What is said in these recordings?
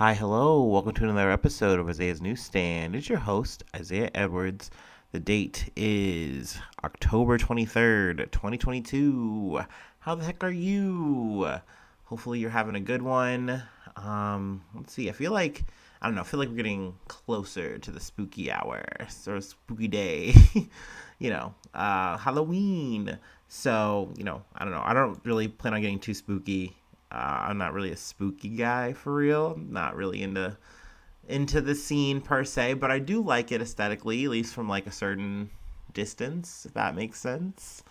Hi, hello. Welcome to another episode of Isaiah's Newsstand. It's your host, Isaiah Edwards. The date is October 23rd, 2022. How the heck are you? Hopefully, you're having a good one. Let's see. I don't know, I feel like we're getting closer to the spooky hour, sort of spooky day. Halloween. So, I don't know. I don't really plan on getting too spooky. I'm not really a spooky guy for real. Not really into the scene per se, but I do like it aesthetically, at least from like a certain distance, if that makes sense.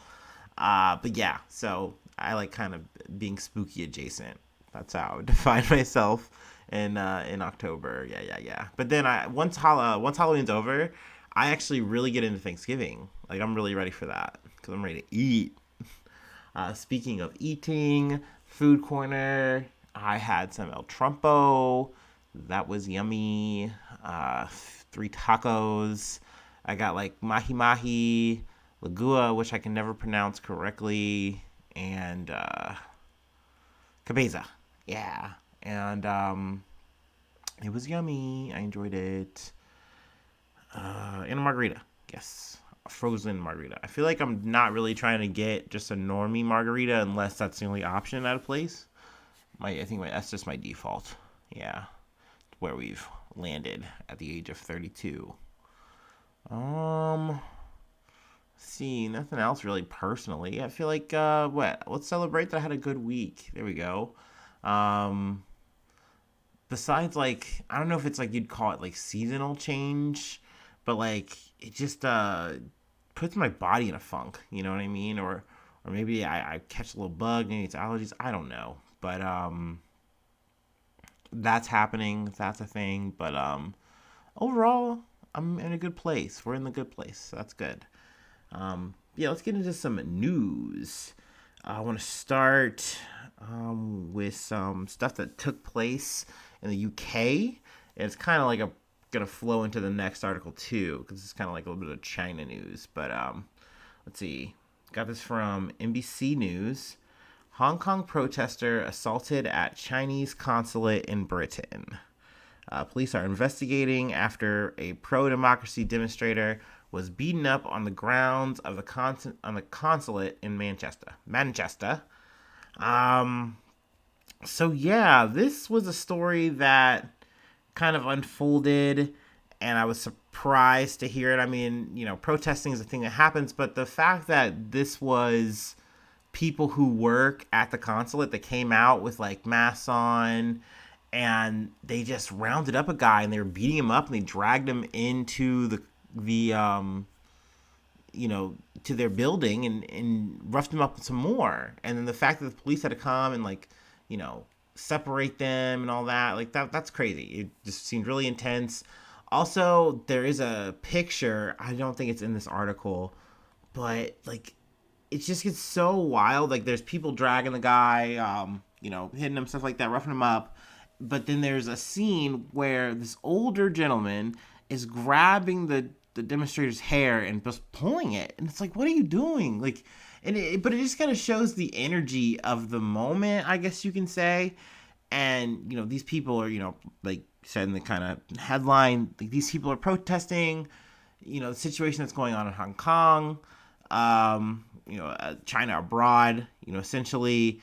But yeah, so I like kind of being spooky adjacent. That's how I would define myself in October. Yeah. But then once Halloween's over, I actually really get into Thanksgiving. Like I'm really ready for that because I'm ready to eat. Speaking of eating, food corner, I had some El Trumpo. That was yummy. 3 tacos. I got like mahi mahi, lagua, which I can never pronounce correctly, and cabeza. Yeah, and it was yummy. I enjoyed it. And a margarita. Yes, a frozen margarita. I feel like I'm not really trying to get just a normie margarita unless that's the only option at a place. That's just my default. Yeah, where we've landed at the age of 32. Um, see, nothing else really personally. I feel like let's celebrate that I had a good week. There we go. Um, besides like I don't know if it's like you'd call it like seasonal change, but like it just puts my body in a funk. You know what I mean? Or maybe I catch a little bug. Maybe it's allergies. I don't know. But that's happening. That's a thing. But overall, I'm in a good place. We're in the good place. So that's good. Yeah, let's get into some news. I want to start with some stuff that took place in the UK. And it's kind of like gonna flow into the next article too, because it's kind of like a little bit of China news. But let's see. Got this from NBC News. Hong Kong protester assaulted at Chinese consulate in Britain. Police are investigating after a pro-democracy demonstrator was beaten up on the grounds of the consulate in Manchester. Um, so yeah, this was a story that kind of unfolded, and I was surprised to hear it. I mean, protesting is a thing that happens, but the fact that this was people who work at the consulate that came out with like masks on and they just rounded up a guy and they were beating him up and they dragged him into the you know to their building and roughed him up some more, and then the fact that the police had to come and like you know separate them and all that, like that's crazy. It just seemed really intense. Also, there is a picture, I don't think it's in this article, but like it just gets so wild. Like there's people dragging the guy, hitting him, stuff like that, roughing him up. But then there's a scene where this older gentleman is grabbing the demonstrator's hair and just pulling it, and it's like, what are you doing? Like, but it just kind of shows the energy of the moment, I guess you can say. And these people are, like said in the kind of headline, like these people are protesting, the situation that's going on in Hong Kong, China abroad, essentially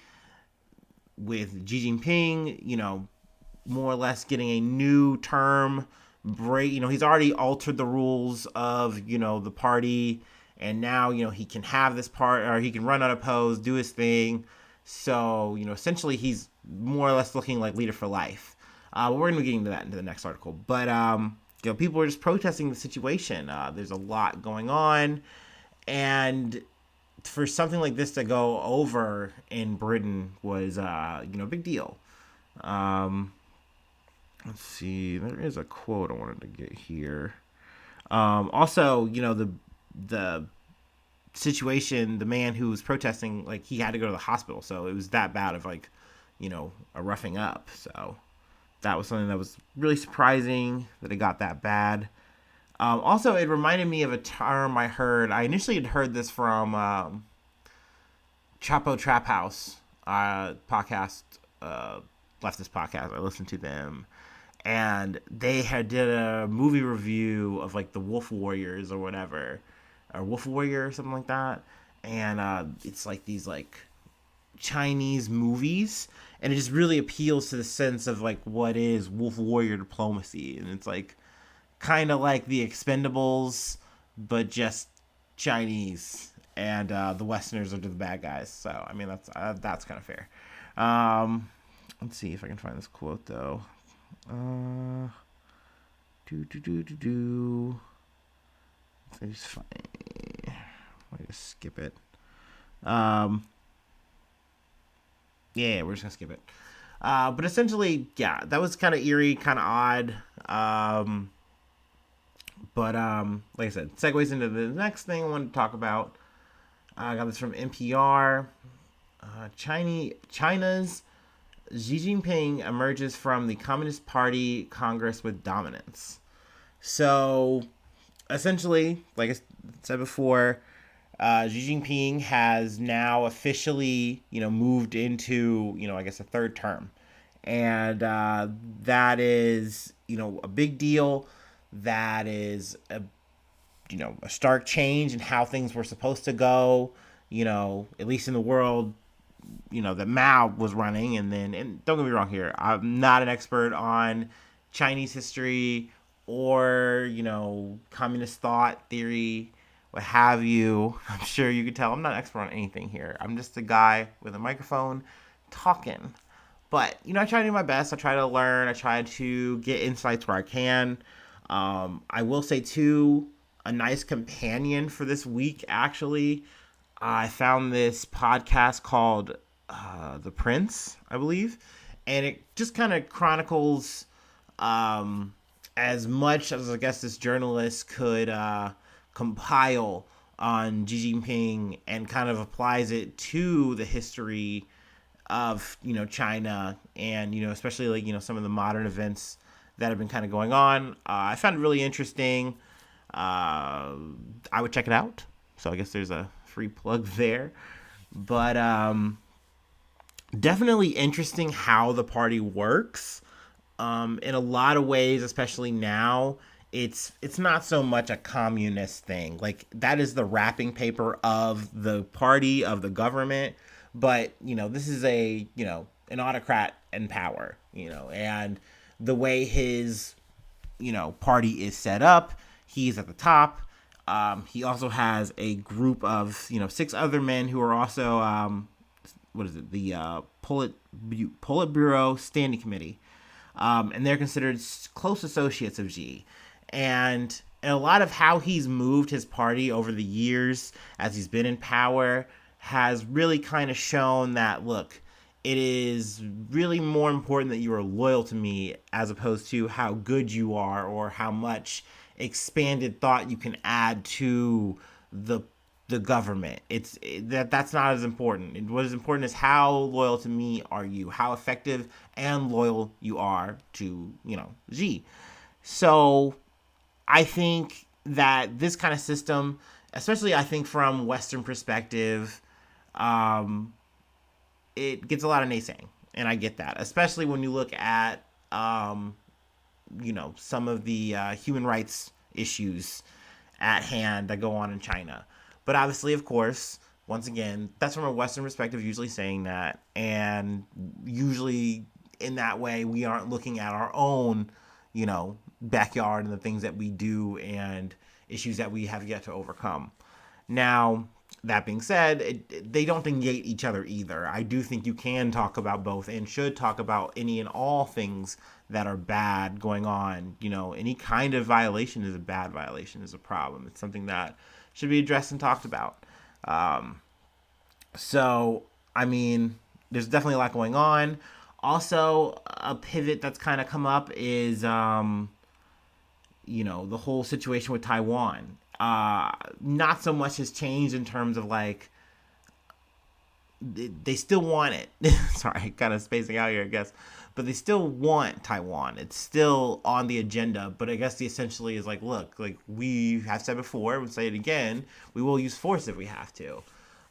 with Xi Jinping, more or less getting a new term break. He's already altered the rules of, the party, and now, he can have this part, or he can run unopposed, do his thing. So, essentially he's more or less looking like leader for life. We're going to be getting to that into the next article. But, people are just protesting the situation. There's a lot going on. And for something like this to go over in Britain was, a big deal. Let's see. There is a quote I wanted to get here. Also, the situation, the man who was protesting, like he had to go to the hospital, so it was that bad of like, a roughing up. So that was something that was really surprising that it got that bad. Also, it reminded me of a term I heard. I initially had heard this from Chapo Trap House podcast leftist podcast. I listened to them, and they had did a movie review of like the Wolf Warriors or whatever, or Wolf Warrior or something like that. And it's like these like Chinese movies, and it just really appeals to the sense of like what is Wolf Warrior diplomacy, and it's like kind of like the Expendables, but just Chinese, and the Westerners are the bad guys. So I mean that's kind of fair. Let's see if I can find this quote though. Let me just find. Let me just skip it. Yeah, we're just gonna skip it. But essentially, yeah, that was kind of eerie, kind of odd. But like I said, segues into the next thing I wanted to talk about. I got this from NPR. China's Xi Jinping emerges from the Communist Party Congress with dominance. So, essentially, like I said before, Xi Jinping has now officially, moved into, I guess a third term. And that is, a big deal. That is a stark change in how things were supposed to go, at least in the world, that Mao was running. And don't get me wrong here, I'm not an expert on Chinese history or, communist thought theory, what have you. I'm sure you could tell I'm not an expert on anything here. I'm just a guy with a microphone talking. But, I try to do my best. I try to learn. I try to get insights where I can. I will say, too, a nice companion for this week, actually. I found this podcast called The Prince, I believe. And it just kind of chronicles as much as, I guess, this journalist could compile on Xi Jinping and kind of applies it to the history of, China and, especially like, some of the modern events that have been kind of going on. I found it really interesting. I would check it out. So I guess there's a free plug there. But definitely interesting how the party works. In a lot of ways, especially now, it's not so much a communist thing. Like, that is the wrapping paper of the party, of the government. But, this is an autocrat in power, and the way his, party is set up, he's at the top. He also has a group of, 6 other men who are also, the Politburo Standing Committee. And they're considered close associates of Xi. And a lot of how he's moved his party over the years as he's been in power has really kind of shown that, look, it is really more important that you are loyal to me as opposed to how good you are or how much expanded thought you can add to the government. That's not as important. What is important is how loyal to me are you, how effective and loyal you are to, Xi. So I think that this kind of system, especially I think from Western perspective, it gets a lot of naysaying, and I get that, especially when you look at, some of the human rights issues at hand that go on in China. But obviously, of course, once again, that's from a Western perspective, usually saying that, and usually in that way, we aren't looking at our own, backyard and the things that we do and issues that we have yet to overcome. Now, that being said, they don't negate each other either. I do think you can talk about both and should talk about any and all things that are bad going on. Any kind of violation is a bad violation, is a problem. It's something that should be addressed and talked about. So, I mean, there's definitely a lot going on. Also, a pivot that's kind of come up is, the whole situation with Taiwan. Not so much has changed in terms of like, they still want it. Sorry, kind of spacing out here, I guess. But they still want Taiwan. It's still on the agenda. But I guess the essentially is like, look, like we have said before, we'll say it again, we will use force if we have to.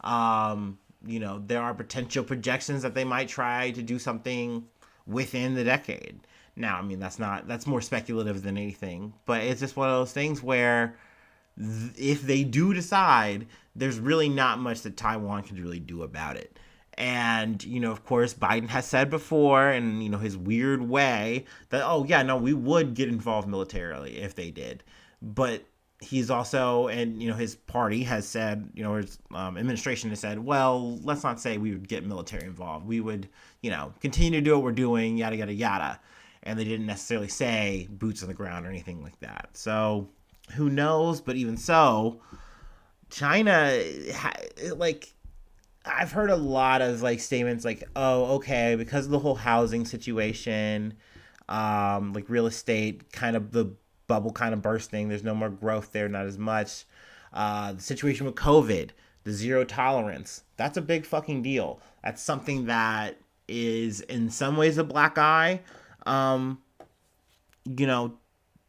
There are potential projections that they might try to do something within the decade. Now, I mean, that's more speculative than anything, but it's just one of those things where if they do decide, there's really not much that Taiwan can really do about it. And, of course, Biden has said before, in, his weird way, that, oh, yeah, no, we would get involved militarily if they did. But he's also, and, his party has said, his administration has said, well, let's not say we would get military involved. We would, continue to do what we're doing, yada, yada, yada. And they didn't necessarily say boots on the ground or anything like that. So who knows? But even so, China, like, I've heard a lot of like statements like, oh, okay, because of the whole housing situation, like real estate, kind of the bubble kind of bursting. There's no more growth there, not as much. The situation with COVID, the zero tolerance, that's a big fucking deal. That's something that is in some ways a black eye, you know,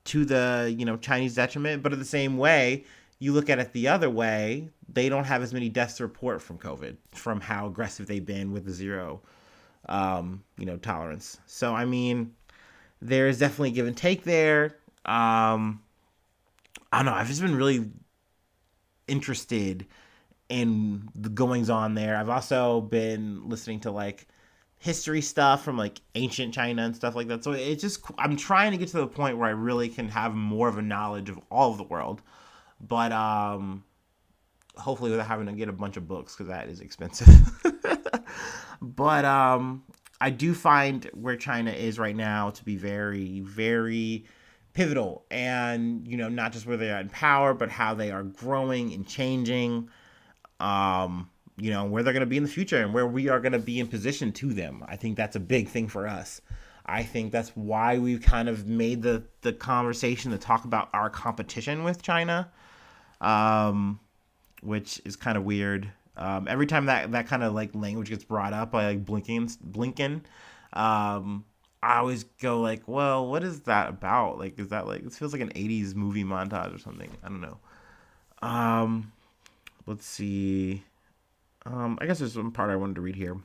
to the, Chinese detriment, but in the same way, you look at it the other way, they don't have as many deaths to report from COVID, from how aggressive they've been with the zero, tolerance. So, I mean, there is definitely give and take there. I don't know. I've just been really interested in the goings on there. I've also been listening to like history stuff from like ancient China and stuff like that. So it's just, I'm trying to get to the point where I really can have more of a knowledge of all of the world. But hopefully without having to get a bunch of books, because that is expensive. But I do find where China is right now to be very, very pivotal, and not just where they are in power, but how they are growing and changing. Where they're going to be in the future and where we are going to be in position to them. I think that's a big thing for us. I think that's why we've kind of made the conversation to talk about our competition with China, which is kind of weird. Every time that kind of like language gets brought up by like Blinken, I always go like, well, what is that about? Like, is that like, it feels like an 80s movie montage or something. I don't know. Let's see. I guess there's one part I wanted to read here.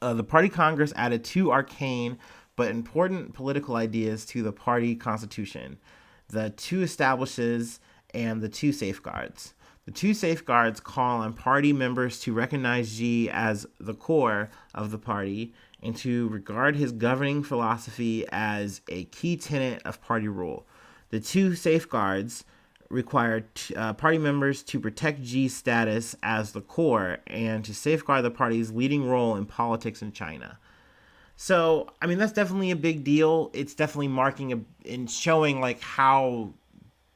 The party Congress added 2 arcane but important political ideas to the party constitution: the 2 establishes and the 2 safeguards. The 2 safeguards call on party members to recognize Xi as the core of the party and to regard his governing philosophy as a key tenet of party rule. The 2 safeguards required party members to protect Xi's status as the core and to safeguard the party's leading role in politics in China. So, I mean, that's definitely a big deal. It's definitely marking and showing like how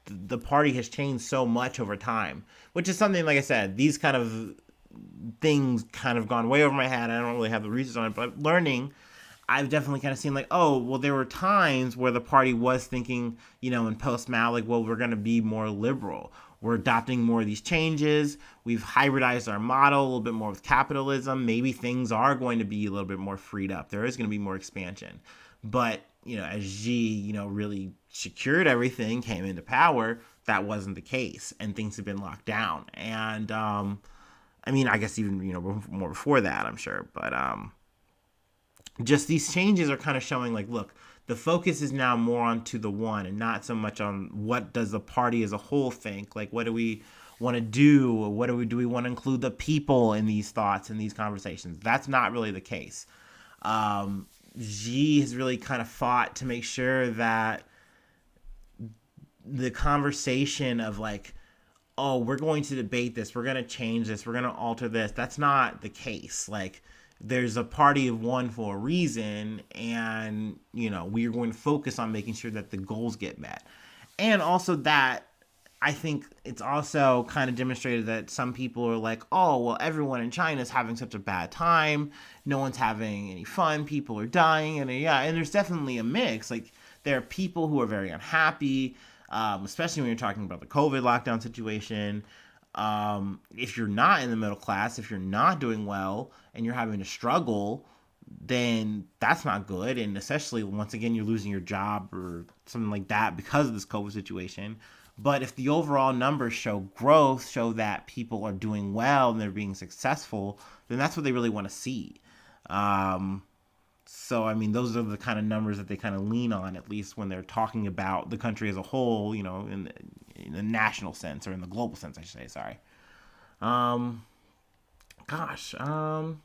the party has changed so much over time, which is something, like I said, these kind of things kind of gone way over my head. I don't really have the research on it, but learning, I've definitely kind of seen like, oh, well, there were times where the party was thinking, in post-Mao, like, well, we're going to be more liberal. We're adopting more of these changes. We've hybridized our model a little bit more with capitalism. Maybe things are going to be a little bit more freed up. There is going to be more expansion. But, as Xi, really secured everything, came into power, that wasn't the case. And things have been locked down. And, I mean, I guess even, more before that, I'm sure. But, just these changes are kind of showing like, look, the focus is now more onto the one and not so much on what does the party as a whole think. Like, what do we want to do? What do we want to include the people in these thoughts and these conversations? That's not really the case. Xi has really kind of fought to make sure that the conversation of like, oh, we're going to debate this, we're going to change this, we're going to alter this. That's not the case. Like, there's a party of one for a reason, and, we are going to focus on making sure that the goals get met. And also that, I think it's also kind of demonstrated that some people are like, oh, well, everyone in China is having such a bad time. No one's having any fun. People are dying. And there's definitely a mix. Like, there are people who are very unhappy, especially when you're talking about the COVID lockdown situation. If you're not in the middle class, if you're not doing well and you're having to struggle, then that's not good. And especially once again, you're losing your job or something like that because of this COVID situation. But if the overall numbers show growth, show that people are doing well and they're being successful, then that's what they really want to see. So So, I mean, those are the kind of numbers that they kind of lean on, at least when they're talking about the country as a whole, in the national sense, or in the global sense, I should say, sorry. Um, gosh, kind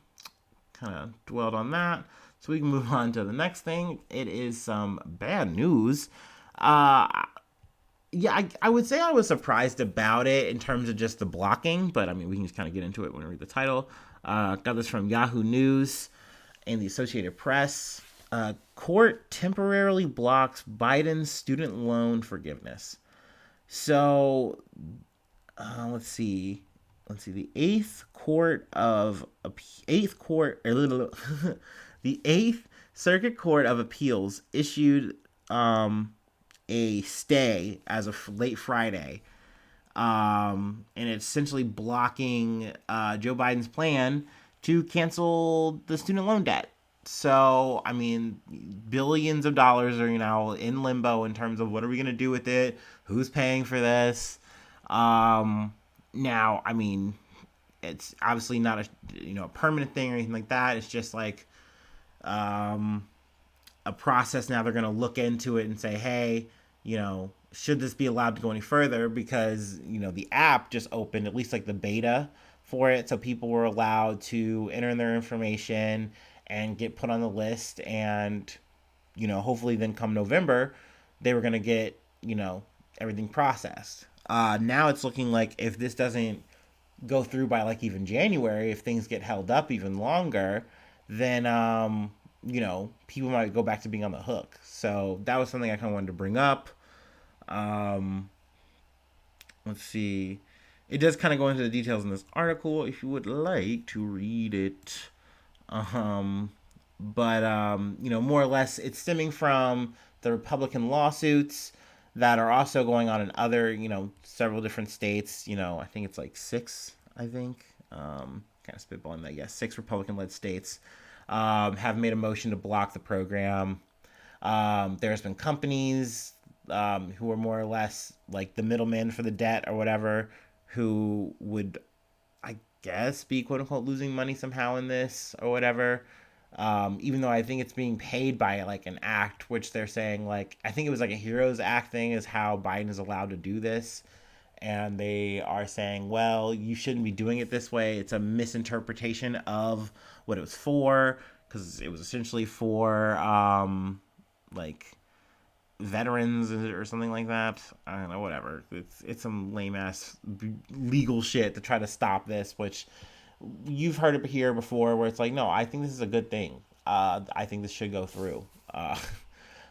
of dwelled on that. So we can move on to the next thing. It is some bad news. Uh, yeah, I would say I was surprised about it in terms of just the blocking, but I mean, we can just kind of get into it when we read the title. Got this from Yahoo News and the Associated Press. Court temporarily blocks Biden's student loan forgiveness. So, let's see. The the Eighth Circuit Court of Appeals issued a stay as of late Friday, and it's essentially blocking Joe Biden's plan to cancel the student loan debt. So, I mean, billions of dollars are now in limbo in terms of what are we going to do with it? Who's paying for this? Now, I mean, it's obviously not a permanent thing or anything like that. It's just like a process. Now they're going to look into it and say, hey, should this be allowed to go any further? Because, the app just opened, at least like the beta for it. So people were allowed to enter in their information and get put on the list. And, hopefully then come November, they were going to get, everything processed. Now it's looking like if this doesn't go through by like even January, if things get held up even longer, then, people might go back to being on the hook. So that was something I kind of wanted to bring up. Let's see. It does kind of go into the details in this article if you would like to read it. More or less, it's stemming from the Republican lawsuits that are also going on in other, several different states. I think it's like 6, kind of spitballing that, yes, 6 Republican-led states have made a motion to block the program. There's been companies who are more or less like the middlemen for the debt or whatever, who would, I guess, be quote unquote losing money somehow in this or whatever. Even though I think it's being paid by like an act, which they're saying like, I think it was like a HEROES Act thing is how Biden is allowed to do this. And they are saying, well, you shouldn't be doing it this way. It's a misinterpretation of what it was for, because it was essentially for like veterans or something like that. I don't know, whatever. It's some lame ass legal shit to try to stop this, which you've heard it here before, where it's like, no, I think this is a good thing. I think this should go through.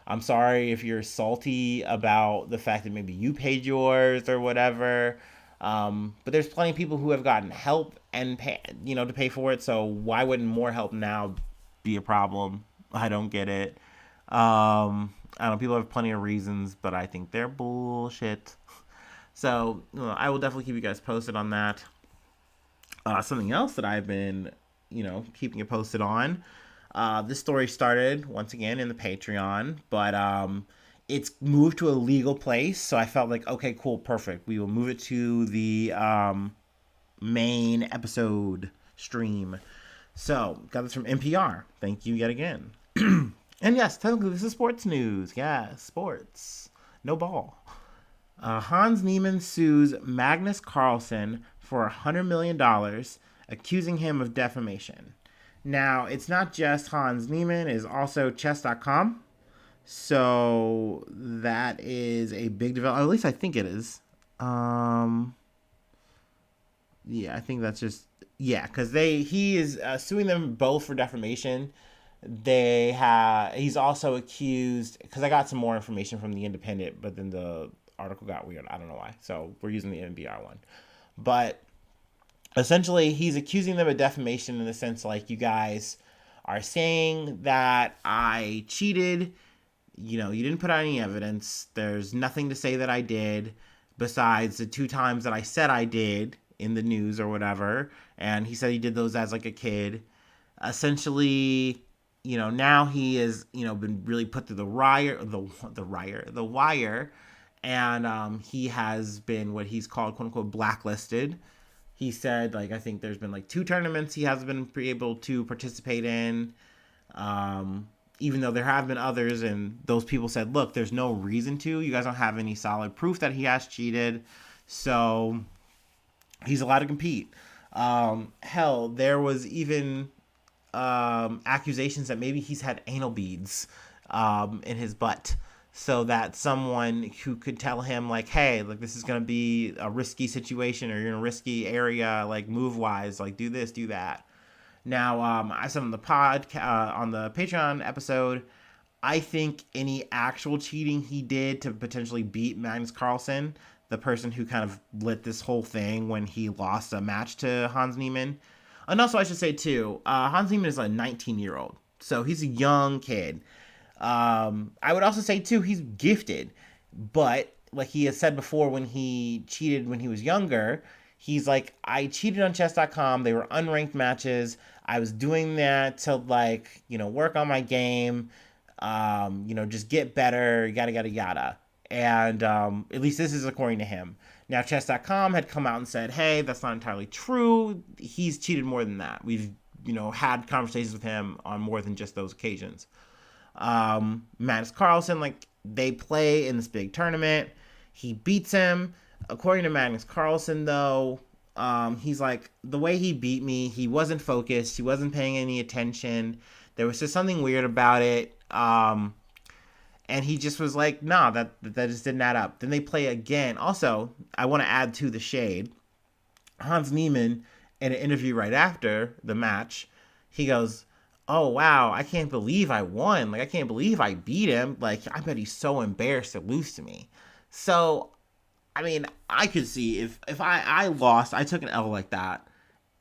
I'm sorry if you're salty about the fact that maybe you paid yours or whatever. But there's plenty of people who have gotten help and to pay for it. So why wouldn't more help now be a problem? I don't get it. I don't know. People have plenty of reasons, but I think they're bullshit. So I will definitely keep you guys posted on that. Something else that I've been, keeping it posted on. This story started once again in the Patreon, but it's moved to a legal place. So I felt like, okay, cool, perfect. We will move it to the main episode stream. So got this from NPR. Thank you yet again. And yes, technically this is sports news. Yeah, sports. No ball. Hans Niemann sues Magnus Carlsen for $100 million, accusing him of defamation. Now, it's not just Hans Niemann, it's also chess.com. So that is a big development. At least I think it is. Yeah, I think that's just, yeah, because he is suing them both for defamation. He's also accused, because I got some more information from the Independent, but then the article got weird. I don't know why. So we're using the NPR one. But essentially, he's accusing them of defamation in the sense like, you guys are saying that I cheated. You didn't put out any evidence. There's nothing to say that I did besides the 2 times that I said I did in the news or whatever. And he said he did those as like a kid. Essentially, now he has, been really put through the wire. And he has been what he's called, quote unquote, blacklisted. He said, like, I think there's been like 2 tournaments he hasn't been able to participate in. even though there have been others, and those people said, look, there's no reason to. You guys don't have any solid proof that he has cheated. So he's allowed to compete. Hell, there was even accusations that maybe he's had anal beads in his butt, so that someone who could tell him like, hey, like this is gonna be a risky situation, or you're in a risky area, like move wise, like do this, do that. Now, I said on the on the Patreon episode, I think any actual cheating he did to potentially beat Magnus Carlsen, the person who kind of lit this whole thing when he lost a match to Hans Niemann. And also, I should say too, Hans Niemann is a 19-year-old, so he's a young kid. I would also say too, he's gifted, but like he has said before, when he cheated when he was younger, he's like, I cheated on chess.com. They were unranked matches. I was doing that to like, work on my game, just get better, yada, yada, yada. And at least this is according to him. Now, chess.com had come out and said, hey, that's not entirely true. He's cheated more than that. We've, had conversations with him on more than just those occasions. Magnus Carlsen, like, they play in this big tournament. He beats him. According to Magnus Carlsen, though, he's like, the way he beat me, he wasn't focused. He wasn't paying any attention. There was just something weird about it. And he just was like, nah, that just didn't add up. Then they play again. Also, I want to add to the shade. Hans Niemann, in an interview right after the match, he goes, oh, wow, I can't believe I won. Like, I can't believe I beat him. Like, I bet he's so embarrassed to lose to me. So, I mean, I could see if I lost, I took an L like that,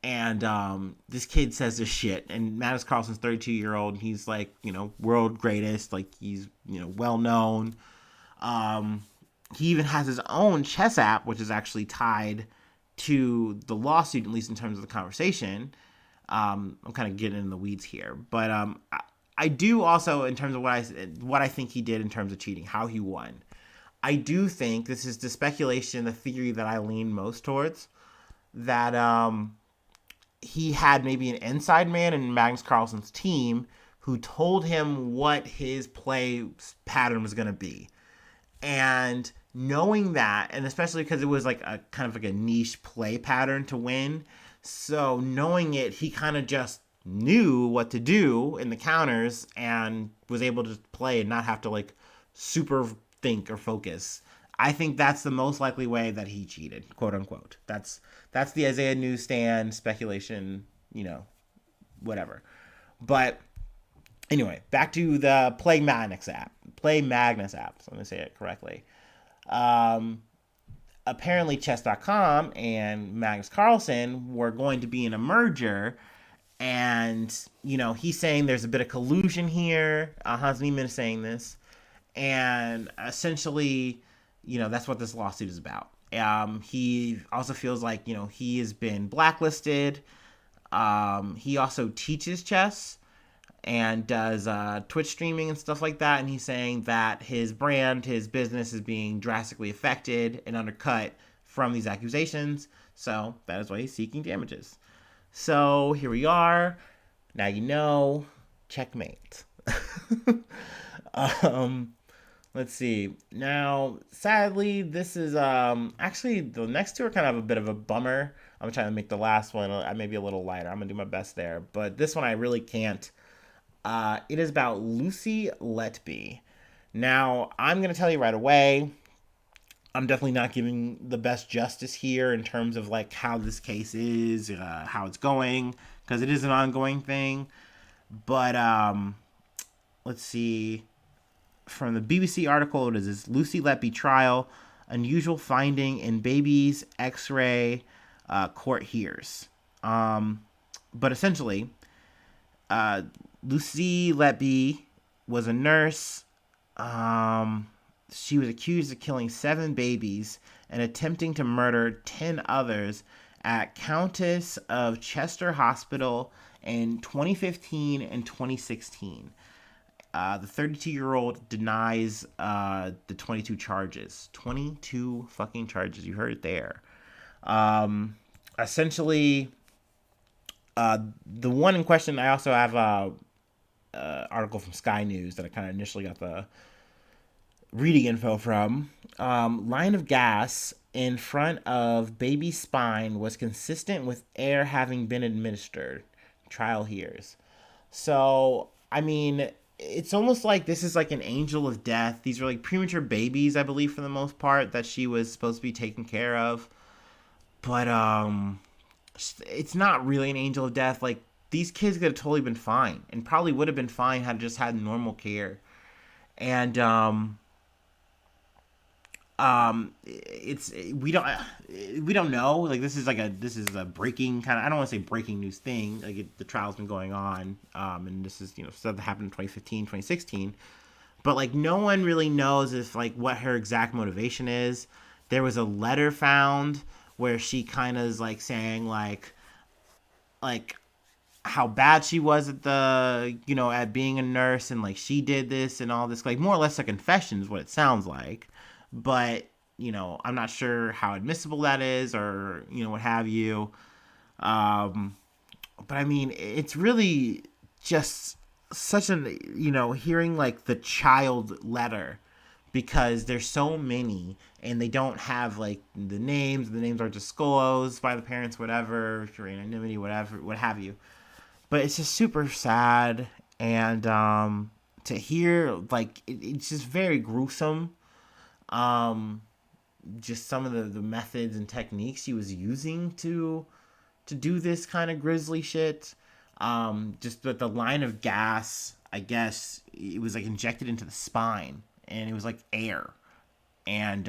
and this kid says this shit, and Magnus Carlsen's 32-year-old, and he's like, world greatest, like he's, well known. He even has his own chess app, which is actually tied to the lawsuit, at least in terms of the conversation. I'm kind of getting in the weeds here, but I do also, in terms of what I think he did in terms of cheating, how he won. I do think, this is the speculation, the theory that I lean most towards, that he had maybe an inside man in Magnus Carlsen's team who told him what his play pattern was going to be. And knowing that, and especially because it was like a kind of like a niche play pattern to win, so knowing it, he kind of just knew what to do in the counters and was able to play and not have to like super think or focus. I think that's the most likely way that he cheated, quote unquote. That's the Isaiah Newsstand speculation, whatever. But anyway, back to the Play Magnus app. Play Magnus app, so I'm going to say it correctly. Apparently chess.com and Magnus Carlsen were going to be in a merger, and, he's saying there's a bit of collusion here. Hans Niemann is saying this. And essentially, that's what this lawsuit is about. He also feels like, he has been blacklisted. He also teaches chess and does Twitch streaming and stuff like that. And he's saying that his brand, his business is being drastically affected and undercut from these accusations. So that is why he's seeking damages. So here we are. Now checkmate. Let's see. Now, sadly, this is actually the next two are kind of a bit of a bummer. I'm trying to make the last one maybe a little lighter. I'm gonna do my best there, but this one I really can't. It is about Lucy Letby. Now, I'm gonna tell you right away, I'm definitely not giving the best justice here in terms of like how this case is, how it's going, because it is an ongoing thing. But let's see. From the BBC article, it is this Lucy Letby trial, unusual finding in baby's X-ray, court hears. But essentially, Lucy Letby was a nurse. She was accused of killing 7 babies and attempting to murder 10 others at Countess of Chester Hospital in 2015 and 2016. The 32-year-old denies the 22 charges. 22 fucking charges. You heard it there. Essentially, the one in question, I also have article from Sky News that I kind of initially got the reading info from. Line of gas in front of baby's spine was consistent with air having been administered. Trial hears. So, I mean, it's almost like this is like an angel of death. These are like premature babies, I believe, for the most part, that she was supposed to be taking care of. But it's not really an angel of death. Like, these kids could have totally been fine, and probably would have been fine had just had normal care. And it's we don't know. Like, this is a breaking kind of, I don't want to say breaking news thing. Like, the trial's been going on, and this is, stuff that happened in 2015, 2016. But like, no one really knows if like what her exact motivation is. There was a letter found where she kind of is like saying like how bad she was at at being a nurse, and like she did this and all this, like more or less a confession is what it sounds like. But I'm not sure how admissible that is, or what have you. But I mean, it's really just such an hearing like the child letter, because there's so many and they don't have like the names are disclosed by the parents, whatever, for anonymity, whatever, what have you. But it's just super sad, and to hear like it's just very gruesome. Just some of the methods and techniques she was using to do this kind of grisly shit. Just that the line of gas, I guess it was like injected into the spine, and it was like air. And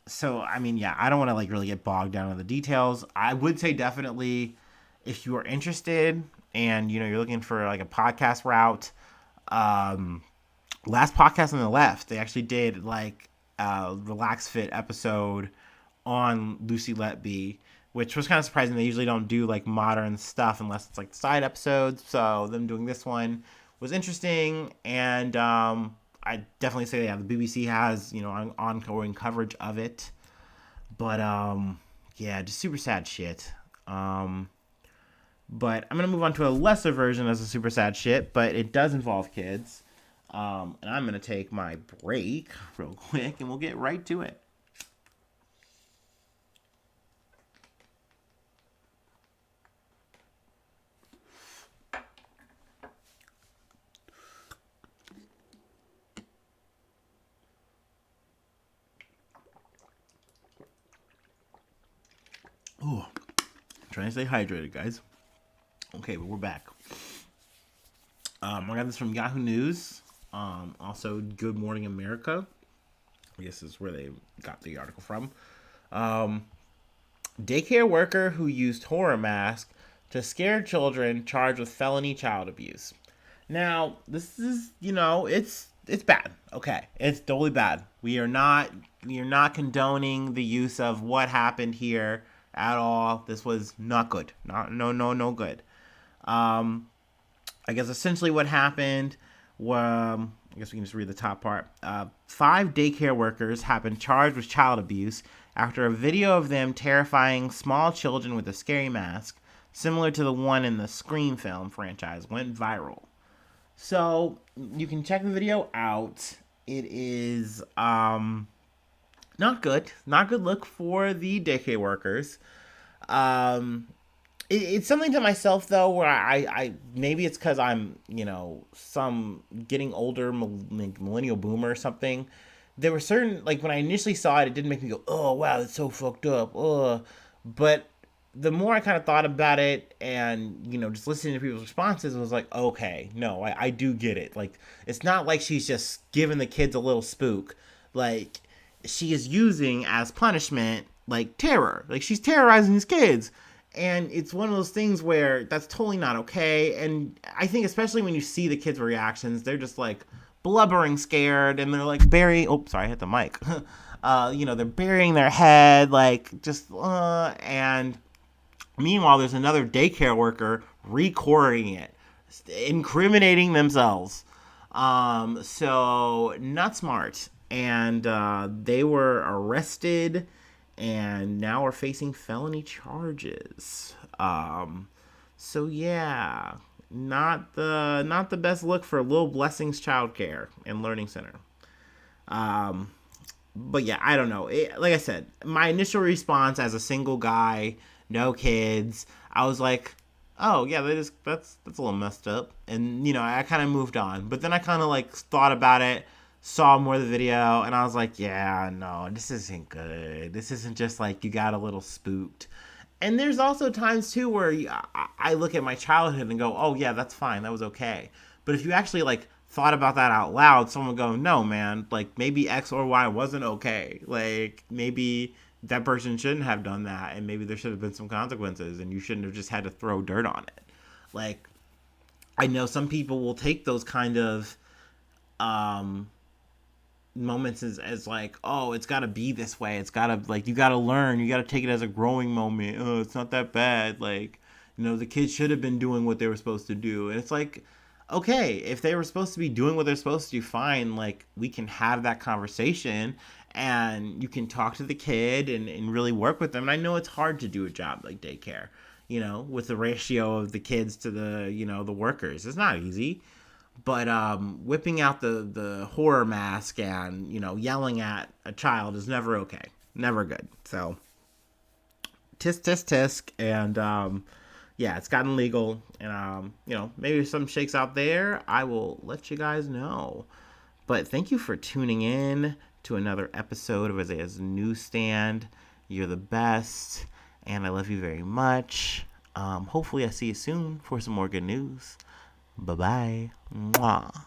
so I mean, yeah, I don't want to like really get bogged down in the details. I would say definitely, if you are interested and you're looking for like a podcast route, last podcast on the left, they actually did like a Relax Fit episode on Lucy Letby, which was kind of surprising. They usually don't do like modern stuff unless it's like side episodes. So them doing this one was interesting, and I definitely say, yeah, the BBC has ongoing coverage of it. But yeah, just super sad shit. But I'm gonna move on to a lesser version as a super sad shit, but it does involve kids. And I'm gonna take my break real quick, and we'll get right to it. Oh, trying to stay hydrated, guys. Okay, but we're back. I got this from Yahoo News. Also, Good Morning America. I guess is where they got the article from. Daycare worker who used horror mask to scare children charged with felony child abuse. Now, this is, it's bad. Okay, it's totally bad. We are not condoning the use of what happened here at all. This was not good. No good. I guess essentially what happened was, I guess we can just read the top part. 5 daycare workers have been charged with child abuse after a video of them terrifying small children with a scary mask, similar to the one in the Scream film franchise, went viral. So you can check the video out. It is not good. Not good look for the daycare workers. It's something to myself though, where I maybe it's because I'm some getting older millennial boomer or something. There were certain, like, when I initially saw it, it didn't make me go, oh wow, that's so fucked up. But the more I kind of thought about it, and just listening to people's responses, I was like, okay, no, I do get it. Like, it's not like she's just giving the kids a little spook. Like, she is using as punishment like terror. Like, she's terrorizing these kids. And it's one of those things where that's totally not okay. And I think especially when you see the kids' reactions, they're just like blubbering scared, and they're like sorry, I hit the mic. They're burying their head, like just and meanwhile there's another daycare worker recording it, incriminating themselves. So not smart. And they were arrested and now are facing felony charges. So yeah, not the best look for Little Blessings Childcare and Learning Center. Um, but yeah, I don't know. Like I said, my initial response as a single guy, no kids, I was like, oh yeah, that's a little messed up, and I kind of moved on. But then I kind of like thought about it, saw more of the video, and I was like, yeah, no, this isn't good. This isn't just like you got a little spooked. And there's also times too where I look at my childhood and go, oh yeah, that's fine, that was okay. But if you actually like thought about that out loud, someone would go, no man, like maybe X or Y wasn't okay. Like maybe that person shouldn't have done that, and maybe there should have been some consequences, and you shouldn't have just had to throw dirt on it. Like I know some people will take those kind of um moments as like, oh, it's got to be this way, it's got to, like, you got to learn, you got to take it as a growing moment. Oh, it's not that bad, like, the kids should have been doing what they were supposed to do. And it's like, okay, if they were supposed to be doing what they're supposed to do, fine, like we can have that conversation, and you can talk to the kid and really work with them. And I know it's hard to do a job like daycare, with the ratio of the kids to the workers. It's not easy. But whipping out the horror mask and yelling at a child is never okay, never good. So tisk tisk tisk, and yeah, it's gotten legal, and maybe if some shakes out there, I will let you guys know. But thank you for tuning in to another episode of Isaiah's Newsstand. You're the best, and I love you very much. Hopefully I see you soon for some more good news. Bye-bye. Mwah.